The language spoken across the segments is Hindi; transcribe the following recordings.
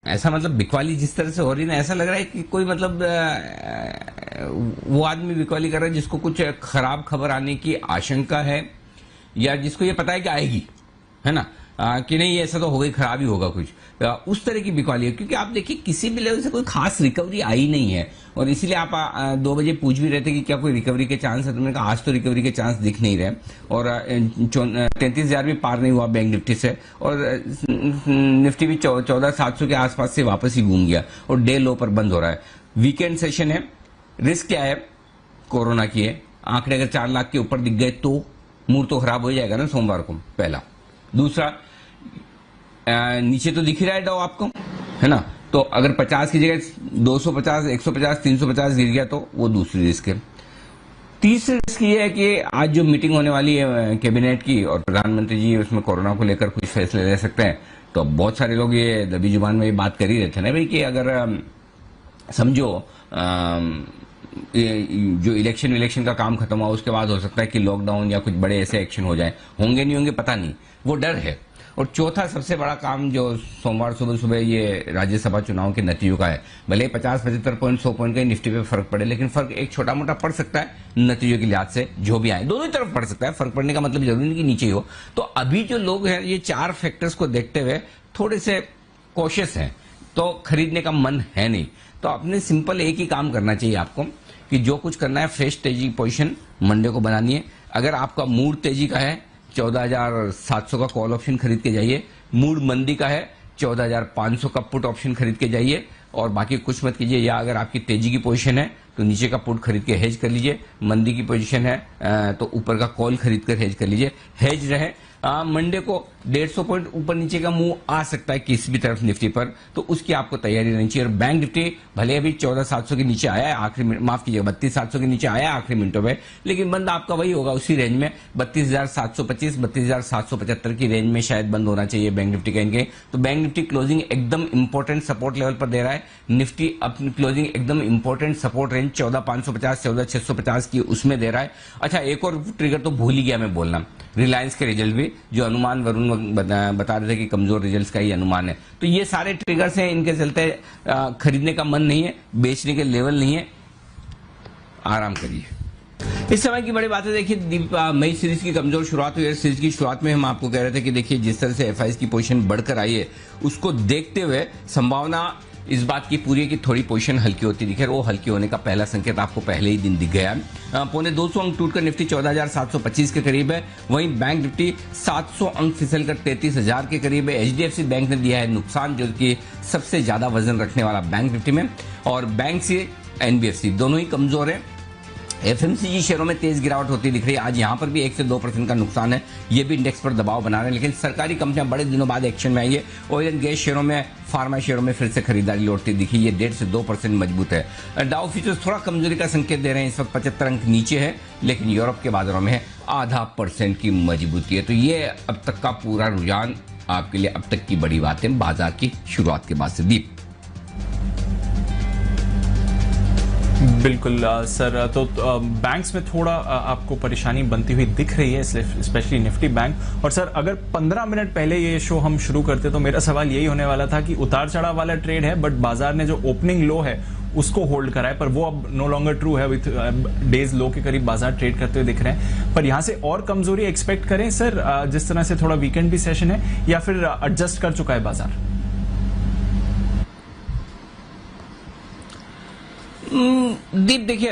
ऐसा मतलब बिकवाली जिस तरह से हो रही ना, ऐसा लग रहा है कि कोई मतलब वो आदमी बिकवाली कर रहा है जिसको कुछ खराब खबर आने की आशंका है, या जिसको ये पता है कि आएगी, है ना, कि नहीं ऐसा तो हो गई, खराब ही होगा कुछ, उस तरह की बिकवाली है। क्योंकि आप देखिए किसी भी लेवल से कोई खास रिकवरी आई नहीं है, और इसीलिए आप 2 बजे पूछ भी रहे थे कि क्या कोई रिकवरी के चांस है, तो मैंने कहा आज तो रिकवरी के चांस दिख नहीं रहे, और 33,000 भी पार नहीं हुआ बैंक निफ्टी से, और निफ्टी भी 14,700 के आसपास से वापस ही घूम गया और डे लो पर बंद हो रहा है। वीकेंड सेशन है, रिस्क क्या है, कोरोना की है, आंकड़े अगर 4 लाख के ऊपर दिख गए तो मूड तो खराब हो जाएगा ना सोमवार को, पहला। दूसरा, नीचे तो दिख ही रहा है डाउ आपको, है ना, तो अगर 50 की जगह 250, 150, 350 गिर गया तो वो दूसरी रिस्क है। तीसरी रिस्क ये है कि आज जो मीटिंग होने वाली है कैबिनेट की, और प्रधानमंत्री जी उसमें कोरोना को लेकर कुछ फैसले ले सकते हैं, तो बहुत सारे लोग ये दबी जुबान में ये बात कर ही रहे थे ना भाई कि अगर समझो जो इलेक्शन का काम खत्म हुआ उसके बाद हो सकता है कि लॉकडाउन या कुछ बड़े ऐसे एक्शन हो जाए, होंगे नहीं होंगे पता नहीं, वो डर है। और चौथा सबसे बड़ा काम जो सोमवार सुबह सुबह ये राज्यसभा चुनाव के नतीजों का है, भले 50-75 पॉइंट 100 पॉइंट का निफ्टी पे फर्क पड़े, लेकिन फर्क एक छोटा मोटा पड़ सकता है नतीजों के लिहाज से, जो भी आए दोनों ही तरफ पड़ सकता है। फर्क पड़ने का मतलब जरूरी नहीं कि नीचे ही हो। तो अभी जो लोग हैं ये 4 फैक्टर्स को देखते हुए थोड़े से कॉशियस हैं, तो खरीदने का मन है नहीं। तो अपने सिंपल एक ही काम करना चाहिए आपको कि जो कुछ करना है, फ्रेश तेजी पोजीशन मंडे को बनानी है। अगर आपका मूड तेजी का है 14,700 का कॉल ऑप्शन खरीद के जाइए, मूड मंदी का है 14,500 का पुट ऑप्शन खरीद के जाइए, और बाकी कुछ मत कीजिए। या अगर आपकी तेजी की पोजीशन है तो नीचे का पुट खरीद के हेज कर लीजिए, मंदी की पोजीशन है तो ऊपर का कॉल खरीद कर हेज कर लीजिए। हेज रहे मंडे को 150 पॉइंट ऊपर नीचे का मुंह आ सकता है किसी भी तरफ निफ्टी पर, तो उसकी आपको तैयारी रहनी चाहिए। और बैंक निफ्टी भले अभी 14,700 के नीचे आया है आखिरी, माफ कीजिएगा 32,700 के नीचे आया है आखिरी मिनटों में, लेकिन बंद आपका वही होगा उसी रेंज में 32,725 32,775 की रेंज में शायद बंद होना चाहिए बैंक निफ्टी का इनके। तो बैंक निफ्टी क्लोजिंग एकदम इंपॉर्टेंट सपोर्ट लेवल पर दे रहा है, निफ्टी अपनी क्लोजिंग एकदम इंपॉर्टेंट सपोर्ट रेंज 14,550 14,650 की उसमें दे रहा है। अच्छा, एक और ट्रिगर तो भूल ही गया मैं बोलना, रिलायंस के रिजल्ट भी जो अनुमान वरुण बता रहे थे कि कमजोर रिजल्ट्स का ही अनुमान है, तो ये सारे ट्रिगर्स हैं, इनके चलते खरीदने का मन नहीं है, बेचने के लेवल नहीं है, आराम करिए। इस समय की बड़ी बात है, देखिए मई सीरीज की कमजोर शुरुआत हुई है। सीरीज की शुरुआत में हम आपको कह रहे थे कि देखिए जिस तरह से एफआईएस की पोजीशन बढ़कर आई है उसको देखते हुए संभावना इस बात की पूरी है कि थोड़ी पोजीशन हल्की होती दिखे, वो हल्की होने का पहला संकेत आपको पहले ही दिन दिख गया है। पौने 200 अंक टूटकर निफ्टी 14,725 के करीब है, वहीं बैंक निफ्टी 700 अंक फिसलकर 33,000 के करीब है। एचडीएफसी बैंक ने दिया है नुकसान, जो कि सबसे ज्यादा वजन रखने वाला बैंक निफ्टी में, और बैंक से एनबीएफसी दोनों ही कमजोर है। एफएमसीजी शेयरों में तेज गिरावट होती दिख रही है, आज यहां पर भी 1 से 2% का नुकसान है, ये भी इंडेक्स पर दबाव बना रहे हैं। लेकिन सरकारी कंपनियां बड़े दिनों बाद एक्शन में आई है। ऑयल एंड गैस शेयरों में, फार्मा शेयरों में फिर से खरीदारी लौटती दिखी, ये 1.5 से 2% मजबूत है। डाउ फ्यूचर्स थोड़ा कमजोरी का संकेत दे रहे हैं, इस वक्त 75 अंक नीचे है, लेकिन यूरोप के बाजारों में है 0.5% की मजबूती है। तो ये अब तक का पूरा रुझान आपके लिए, अब तक की बड़ी बातें बाजार की शुरुआत के बाद से। दीप बिल्कुल सर, तो बैंक्स में थोड़ा आपको परेशानी बनती हुई दिख रही है, स्पेशली निफ्टी बैंक। और सर अगर 15 मिनट पहले ये शो हम शुरू करते तो मेरा सवाल यही होने वाला था कि उतार चढ़ाव वाला ट्रेड है, बट बाजार ने जो ओपनिंग लो है उसको होल्ड करा है, पर वो अब नो लॉन्गर ट्रू है, विथ डेज लो के करीब बाजार ट्रेड करते हुए दिख रहे हैं। पर यहां से और कमजोरी एक्सपेक्ट करें सर, जिस तरह से थोड़ा वीकेंड भी सेशन है, या फिर एडजस्ट कर चुका है बाजार? दीप देखिए,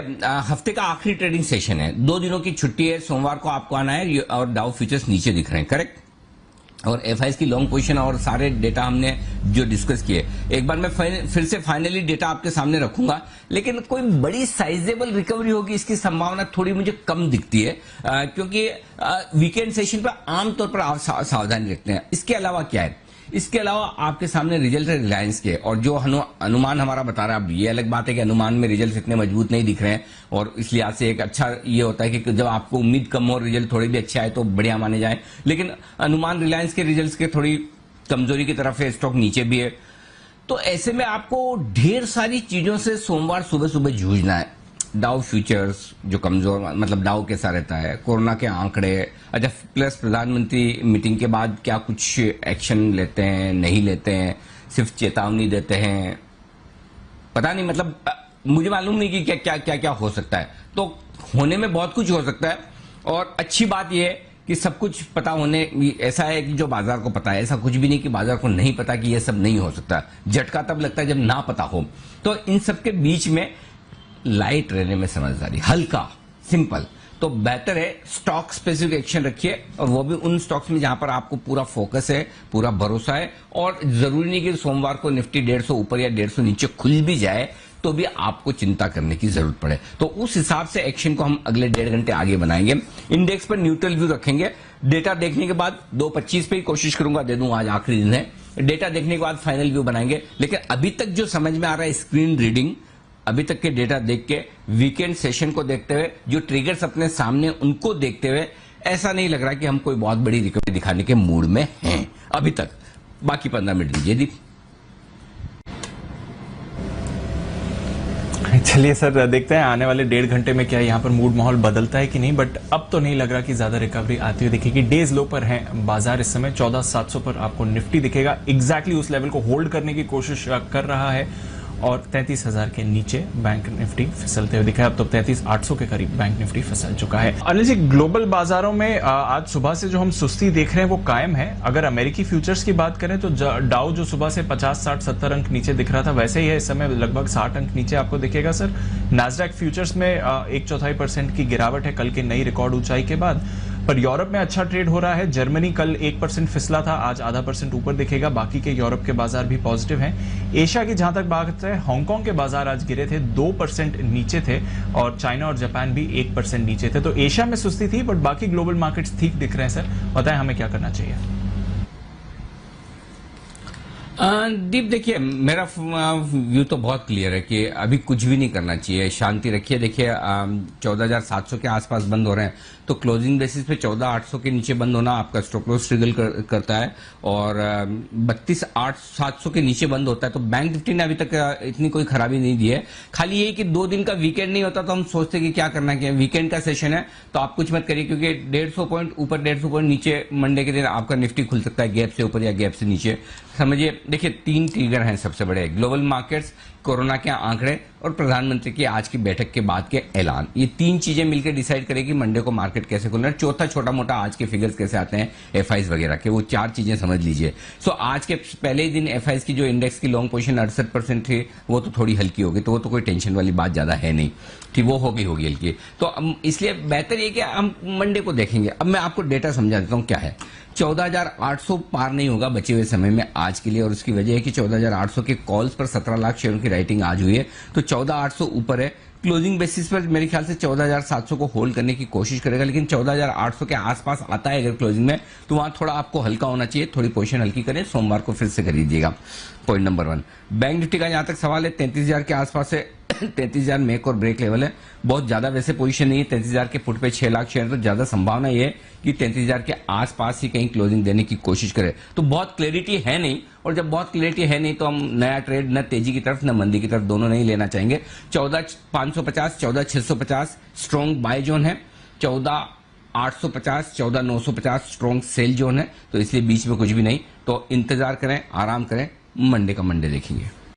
हफ्ते का आखिरी ट्रेडिंग सेशन है, 2 दिनों की छुट्टी है, सोमवार को आपको आना है, और डाउ फ्यूचर्स नीचे दिख रहे हैं, करेक्ट। और एफआईएस की लॉन्ग पोजीशन और सारे डेटा हमने जो डिस्कस किए, एक बार मैं फिर से फाइनली डेटा आपके सामने रखूंगा, लेकिन कोई बड़ी साइजेबल रिकवरी होगी इसकी संभावना थोड़ी मुझे कम दिखती है, क्योंकि वीकेंड सेशन पर आमतौर पर आप सावधानी रखते हैं। इसके अलावा क्या है, इसके अलावा आपके सामने रिजल्ट है रिलायंस के, और जो अनुमान हमारा बता रहा है, अब ये अलग बात है कि अनुमान में रिजल्ट इतने मजबूत नहीं दिख रहे हैं, और इसलिए आज से एक अच्छा ये होता है कि जब आपको उम्मीद कम हो, रिजल्ट थोड़े भी अच्छे आए तो बढ़िया माने जाए, लेकिन अनुमान रिलायंस के रिजल्ट के थोड़ी कमजोरी की तरफ है, स्टॉक नीचे भी है। तो ऐसे में आपको ढेर सारी चीजों से सोमवार सुबह सुबह जूझना है। डाउ फ्यूचर्स जो कमजोर, मतलब डाउ कैसा रहता है, कोरोना के आंकड़े, अच्छा प्लस प्रधानमंत्री मीटिंग के बाद क्या कुछ एक्शन लेते हैं नहीं लेते हैं, सिर्फ चेतावनी देते हैं, पता नहीं, मतलब मुझे मालूम नहीं कि क्या क्या क्या क्या हो सकता है। तो होने में बहुत कुछ हो सकता है, और अच्छी बात यह है कि सब कुछ पता होने, ऐसा है कि जो बाजार को पता है, ऐसा कुछ भी नहीं कि बाजार को नहीं पता कि यह सब नहीं हो सकता। झटका तब लगता है जब ना पता हो। तो इन सब के बीच में लाइट रहने में समझदारी, हल्का, सिंपल। तो बेहतर है स्टॉक स्पेसिफिक एक्शन रखिए, और वो भी उन स्टॉक्स में जहां पर आपको पूरा फोकस है, पूरा भरोसा है। और जरूरी नहीं कि सोमवार को निफ्टी 150 ऊपर या 150 नीचे खुल भी जाए तो भी आपको चिंता करने की जरूरत पड़े। तो उस हिसाब से एक्शन को हम अगले 1.5 घंटे आगे बनाएंगे। इंडेक्स पर न्यूट्रल व्यू रखेंगे। डेटा देखने के बाद 2.25 पे ही कोशिश करूंगा दे दूं, आज आखिरी दिन है। डेटा देखने के बाद फाइनल व्यू बनाएंगे। लेकिन अभी तक जो समझ में आ रहा है स्क्रीन रीडिंग, अभी तक के डेटा देख के, वीकेंड सेशन को देखते हुए, जो ट्रिगर्स अपने सामने उनको देखते हुए, ऐसा नहीं लग रहा कि हम कोई बहुत बड़ी रिकवरी दिखाने के मूड में हैं अभी तक। बाकी 15 मिनट दीजिए दीप। चलिए सर, देखते हैं आने वाले 1.5 घंटे में क्या यहाँ पर मूड माहौल बदलता है कि नहीं। बट अब तो नहीं लग रहा कि ज्यादा रिकवरी आती हुई दिखेगी। डेज लो पर है बाजार इस समय, 14,700 पर आपको निफ्टी दिखेगा। एग्जैक्टली उस लेवल को होल्ड करने की कोशिश कर रहा है, और 33,000 के नीचे बैंक निफ्टी फिसलते हुए दिखा है। अब तो 33,800 के करीब बैंक निफ्टी फिसल चुका है। अनिल जी, ग्लोबल बाजारों में आज सुबह से जो हम सुस्ती देख रहे हैं वो कायम है। अगर अमेरिकी फ्यूचर्स की बात करें तो डाउ जो सुबह से 50, 60, 70 अंक नीचे दिख रहा था, वैसे ही है इस समय, लगभग 60 अंक नीचे आपको दिखेगा सर। नास्डैक फ्यूचर्स में 1/4% की गिरावट है कल की नई रिकॉर्ड ऊंचाई के बाद। पर यूरोप में अच्छा ट्रेड हो रहा है। जर्मनी कल 1% फिसला था, आज 0.5% ऊपर दिखेगा। बाकी के यूरोप के बाजार भी पॉजिटिव हैं। एशिया की जहां तक बात है, हांगकांग के बाजार आज गिरे थे, 2% नीचे थे, और चाइना और जापान भी 1% नीचे थे। तो एशिया में सुस्ती थी, बट बाकी ग्लोबल मार्केट्स ठीक दिख रहे हैं सर। बताएं हमें क्या करना चाहिए। दीप, देखिए मेरा व्यू तो बहुत क्लियर है कि अभी कुछ भी नहीं करना चाहिए, शांति रखिए। देखिए 14,700 के आसपास बंद हो रहे हैं, तो क्लोजिंग बेसिस पे 14,800 के नीचे बंद होना आपका स्टॉप लॉस ट्रिगर करता है, और 32,700 के नीचे बंद होता है। तो बैंक निफ्टी ने अभी तक इतनी कोई खराबी नहीं दी है। खाली ये कि 2 दिन का वीकेंड नहीं होता तो हम सोचते कि क्या करना है, वीकेंड का सेशन है तो आप कुछ मत करिए, क्योंकि 150 पॉइंट ऊपर 150 पॉइंट नीचे मंडे के दिन आपका निफ्टी खुल सकता है, गैप से ऊपर या गैप से नीचे। समझिए, देखिए 3 ट्रिगर हैं सबसे बड़े, ग्लोबल मार्केट्स, कोरोना के आंकड़े और प्रधानमंत्री की आज की बैठक के बाद के ऐलान। ये 3 चीजें मिलकर डिसाइड करेगी मंडे को मार्केट कैसे खुलना है। चौथा छोटा मोटा आज के फिगर्स कैसे आते हैं एफआईज वगैरह के, वो 4 चीजें समझ लीजिए। सो आज के पहले ही दिन एफआईज की जो इंडेक्स की लॉन्ग पोजीशन 68% थी, वो तो थोड़ी हल्की होगी, तो वो तो कोई टेंशन वाली बात ज्यादा है नहीं, ठीक, वो होगी हल्की। तो इसलिए बेहतर ये कि हम मंडे को देखेंगे। अब मैं आपको डेटा समझा देता हूं क्या है। 14,800 पार नहीं होगा बचे हुए समय में आज के लिए, और उसकी वजह है कि 14,800 के कॉल्स पर 17 लाख शेयरों की राइटिंग आज हुई है, तो 14,800 ऊपर है। क्लोजिंग बेसिस पर मेरे ख्याल से 14,700 को होल्ड करने की कोशिश करेगा, लेकिन 14,800 के आसपास आता है अगर क्लोजिंग में, तो वहां थोड़ा आपको हल्का होना चाहिए, थोड़ी पोजीशन हल्की करें, सोमवार को फिर से खरीदिएगा। Point number 1। बैंक निफ्टी का जहां तक सवाल है, 33,000 के आसपास है। 33,000 मेक और ब्रेक लेवल है, बहुत ज्यादा वैसे पोजीशन नहीं है। 33,000 के फुट पे 6 लाख शेयर, तो ज्यादा संभावना यह है कि 33,000 के आसपास ही कहीं क्लोजिंग देने की कोशिश करे। तो बहुत क्लैरिटी है नहीं, और जब बहुत क्लैरिटी है नहीं तो हम नया ट्रेड न तेजी की तरफ न मंदी की तरफ दोनों नहीं लेना चाहेंगे। 14,550, 14,650 स्ट्रॉन्ग बाय जोन है, 14,850, 14,950 स्ट्रॉन्ग सेल जोन है, तो इसलिए बीच में कुछ भी नहीं। तो इंतजार करें, आराम करें, मंडे का मंडे देखेंगे।